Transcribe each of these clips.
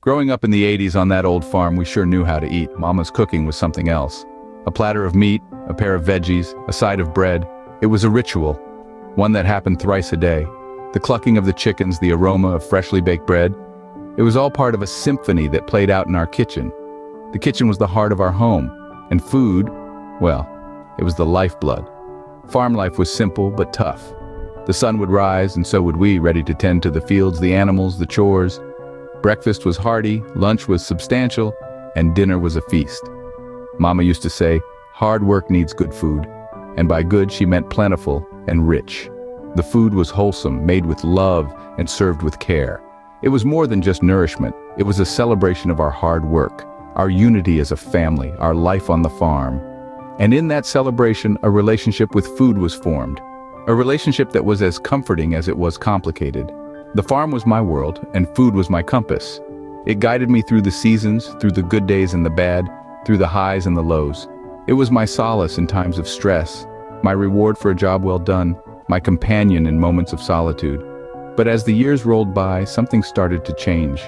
Growing up in the 80s on that old farm, we sure knew how to eat. Mama's cooking was something else. A platter of meat, a pair of veggies, a side of bread. It was a ritual, one that happened thrice a day. The clucking of the chickens, the aroma of freshly baked bread. It was all part of a symphony that played out in our kitchen. The kitchen was the heart of our home, and food, well, it was the lifeblood. Farm life was simple but tough. The sun would rise, and so would we, ready to tend to the fields, the animals, the chores. Breakfast was hearty, lunch was substantial, and dinner was a feast. Mama used to say, hard work needs good food, and by good she meant plentiful and rich. The food was wholesome, made with love, and served with care. It was more than just nourishment. It was a celebration of our hard work, our unity as a family, our life on the farm. And in that celebration, a relationship with food was formed. A relationship that was as comforting as it was complicated. The farm was my world, and food was my compass. It guided me through the seasons, through the good days and the bad, through the highs and the lows. It was my solace in times of stress, my reward for a job well done, my companion in moments of solitude. But as the years rolled by, something started to change.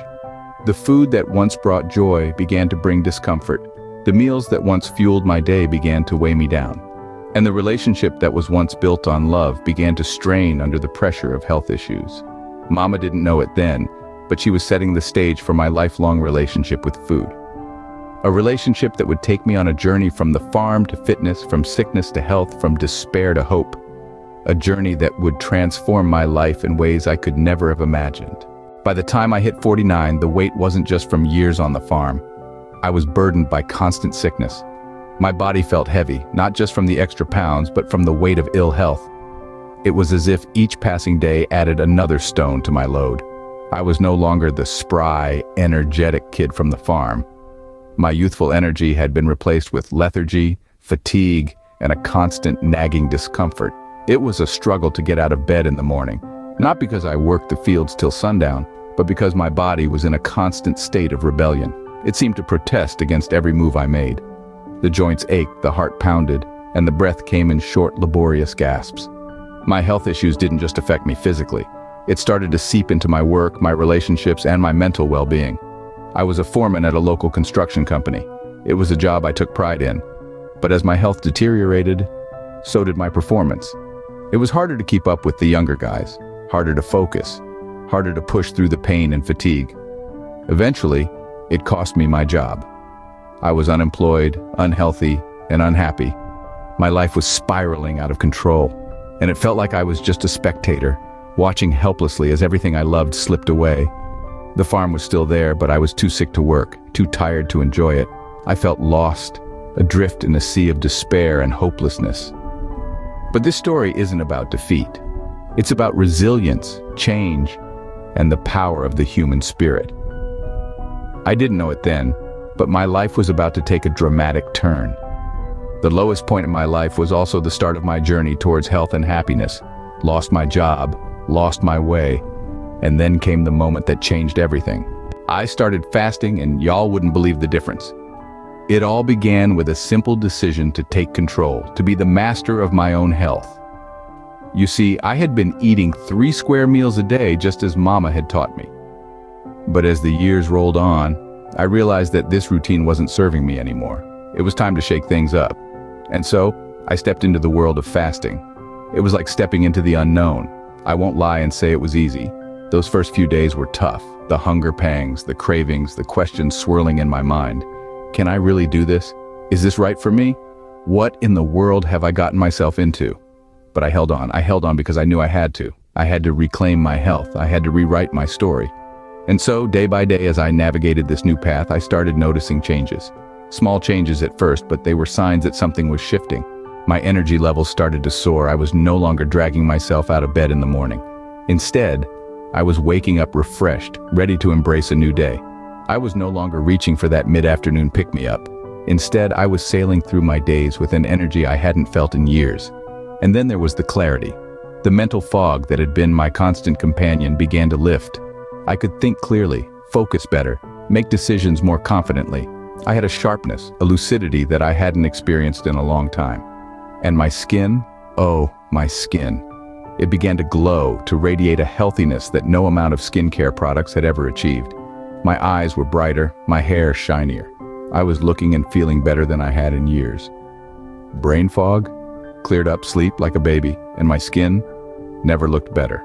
The food that once brought joy began to bring discomfort. The meals that once fueled my day began to weigh me down. And the relationship that was once built on love began to strain under the pressure of health issues. Mama didn't know it then, but she was setting the stage for my lifelong relationship with food. A relationship that would take me on a journey from the farm to fitness, from sickness to health, from despair to hope. A journey that would transform my life in ways I could never have imagined. By the time I hit 49, the weight wasn't just from years on the farm. I was burdened by constant sickness. My body felt heavy, not just from the extra pounds, but from the weight of ill health. It was as if each passing day added another stone to my load. I was no longer the spry, energetic kid from the farm. My youthful energy had been replaced with lethargy, fatigue, and a constant nagging discomfort. It was a struggle to get out of bed in the morning, not because I worked the fields till sundown, but because my body was in a constant state of rebellion. It seemed to protest against every move I made. The joints ached, the heart pounded, and the breath came in short, laborious gasps. My health issues didn't just affect me physically. It started to seep into my work, my relationships, and my mental well-being. I was a foreman at a local construction company. It was a job I took pride in. But as my health deteriorated, so did my performance. It was harder to keep up with the younger guys, harder to focus, harder to push through the pain and fatigue. Eventually, it cost me my job. I was unemployed, unhealthy, and unhappy. My life was spiraling out of control. And it felt like I was just a spectator, watching helplessly as everything I loved slipped away. The farm was still there, but I was too sick to work, too tired to enjoy it. I felt lost, adrift in a sea of despair and hopelessness. But this story isn't about defeat. It's about resilience, change, and the power of the human spirit. I didn't know it then, but my life was about to take a dramatic turn. The lowest point in my life was also the start of my journey towards health and happiness. Lost my job, lost my way, and then came the moment that changed everything. I started fasting, and y'all wouldn't believe the difference. It all began with a simple decision to take control, to be the master of my own health. You see, I had been eating 3 square meals a day just as Mama had taught me. But as the years rolled on, I realized that this routine wasn't serving me anymore. It was time to shake things up. And so, I stepped into the world of fasting. It was like stepping into the unknown. I won't lie and say it was easy. Those first few days were tough. The hunger pangs, the cravings, the questions swirling in my mind. Can I really do this? Is this right for me? What in the world have I gotten myself into? But I held on because I knew I had to. I had to reclaim my health. I had to rewrite my story. And so, day by day as I navigated this new path, I started noticing changes. Small changes at first, but they were signs that something was shifting. My energy levels started to soar. I was no longer dragging myself out of bed in the morning. Instead, I was waking up refreshed, ready to embrace a new day. I was no longer reaching for that mid-afternoon pick-me-up. Instead, I was sailing through my days with an energy I hadn't felt in years. And then there was the clarity. The mental fog that had been my constant companion began to lift. I could think clearly, focus better, make decisions more confidently. I had a sharpness, a lucidity that I hadn't experienced in a long time. And my skin, oh, my skin. It began to glow, to radiate a healthiness that no amount of skincare products had ever achieved. My eyes were brighter, my hair shinier. I was looking and feeling better than I had in years. Brain fog cleared up, sleep like a baby, and my skin never looked better.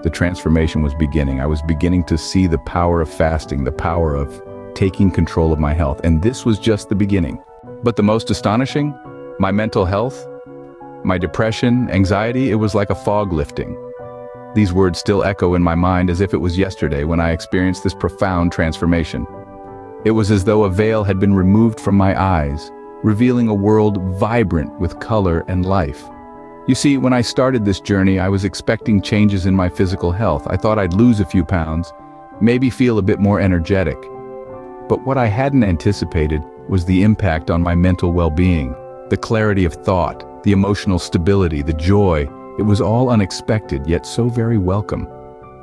The transformation was beginning. I was beginning to see the power of fasting, the power of taking control of my health, and this was just the beginning. But the most astonishing, my mental health, my depression, anxiety, it was like a fog lifting. These words still echo in my mind as if it was yesterday when I experienced this profound transformation. It was as though a veil had been removed from my eyes, revealing a world vibrant with color and life. You see, when I started this journey, I was expecting changes in my physical health. I thought I'd lose a few pounds, maybe feel a bit more energetic. But what I hadn't anticipated was the impact on my mental well-being, the clarity of thought, the emotional stability, the joy. It was all unexpected, yet so very welcome.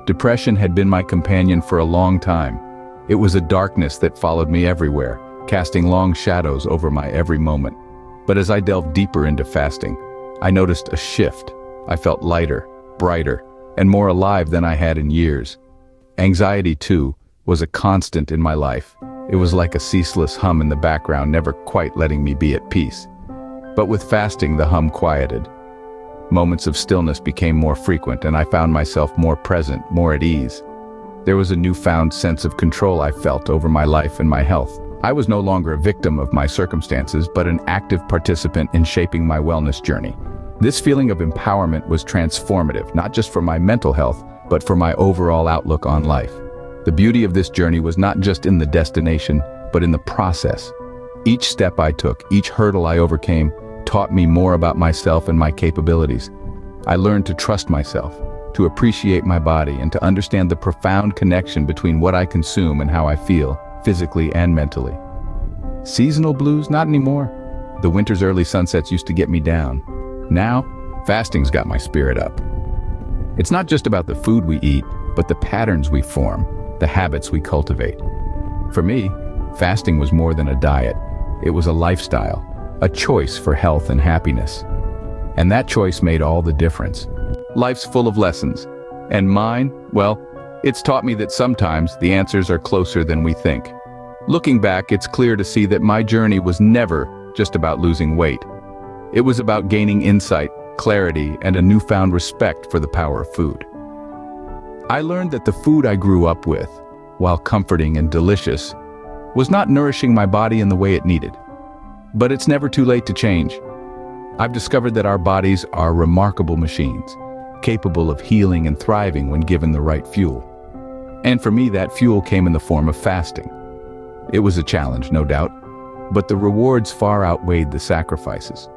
Depression had been my companion for a long time. It was a darkness that followed me everywhere, casting long shadows over my every moment. But as I delved deeper into fasting, I noticed a shift. I felt lighter, brighter, and more alive than I had in years. Anxiety, too, was a constant in my life. It was like a ceaseless hum in the background, never quite letting me be at peace. But with fasting, the hum quieted. Moments of stillness became more frequent, and I found myself more present, more at ease. There was a newfound sense of control I felt over my life and my health. I was no longer a victim of my circumstances, but an active participant in shaping my wellness journey. This feeling of empowerment was transformative, not just for my mental health, but for my overall outlook on life. The beauty of this journey was not just in the destination, but in the process. Each step I took, each hurdle I overcame, taught me more about myself and my capabilities. I learned to trust myself, to appreciate my body, and to understand the profound connection between what I consume and how I feel, physically and mentally. Seasonal blues? Not anymore. The winter's early sunsets used to get me down. Now, fasting's got my spirit up. It's not just about the food we eat, but the patterns we form, the habits we cultivate. For me, fasting was more than a diet. It was a lifestyle, a choice for health and happiness. And that choice made all the difference. Life's full of lessons, and mine, well, it's taught me that sometimes the answers are closer than we think. Looking back, it's clear to see that my journey was never just about losing weight. It was about gaining insight, clarity, and a newfound respect for the power of food. I learned that the food I grew up with, while comforting and delicious, was not nourishing my body in the way it needed. But it's never too late to change. I've discovered that our bodies are remarkable machines, capable of healing and thriving when given the right fuel. And for me, that fuel came in the form of fasting. It was a challenge, no doubt, but the rewards far outweighed the sacrifices.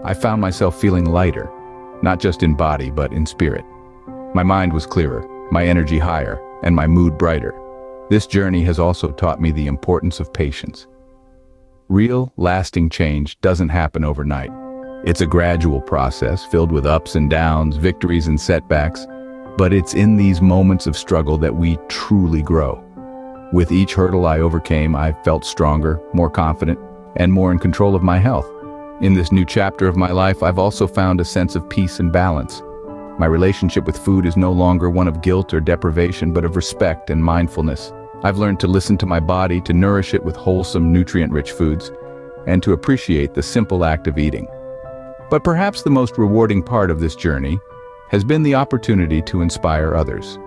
I found myself feeling lighter, not just in body, but in spirit. My mind was clearer, my energy higher, and my mood brighter. This journey has also taught me the importance of patience. Real, lasting change doesn't happen overnight. It's a gradual process filled with ups and downs, victories and setbacks, but it's in these moments of struggle that we truly grow. With each hurdle I overcame, I felt stronger, more confident, and more in control of my health. In this new chapter of my life, I've also found a sense of peace and balance. My relationship with food is no longer one of guilt or deprivation, but of respect and mindfulness. I've learned to listen to my body, to nourish it with wholesome, nutrient-rich foods, and to appreciate the simple act of eating. But perhaps the most rewarding part of this journey has been the opportunity to inspire others.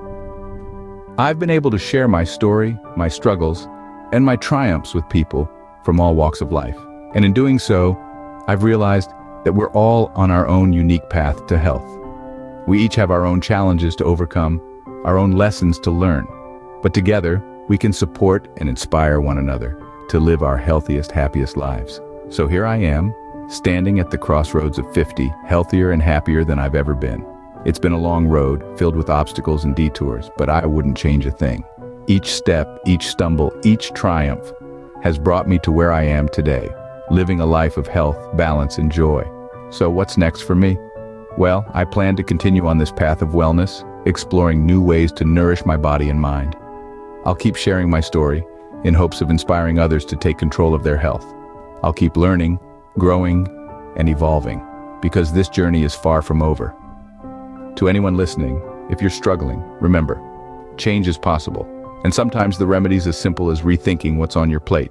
I've been able to share my story, my struggles, and my triumphs with people from all walks of life. And in doing so, I've realized that we're all on our own unique path to health. We each have our own challenges to overcome, our own lessons to learn. But together, we can support and inspire one another to live our healthiest, happiest lives. So here I am, standing at the crossroads of 50, healthier and happier than I've ever been. It's been a long road, filled with obstacles and detours, but I wouldn't change a thing. Each step, each stumble, each triumph has brought me to where I am today, living a life of health, balance, and joy. So what's next for me? Well, I plan to continue on this path of wellness, exploring new ways to nourish my body and mind. I'll keep sharing my story in hopes of inspiring others to take control of their health. I'll keep learning, growing, and evolving, because this journey is far from over. To anyone listening, if you're struggling, remember, change is possible. And sometimes the remedy's as simple as rethinking what's on your plate.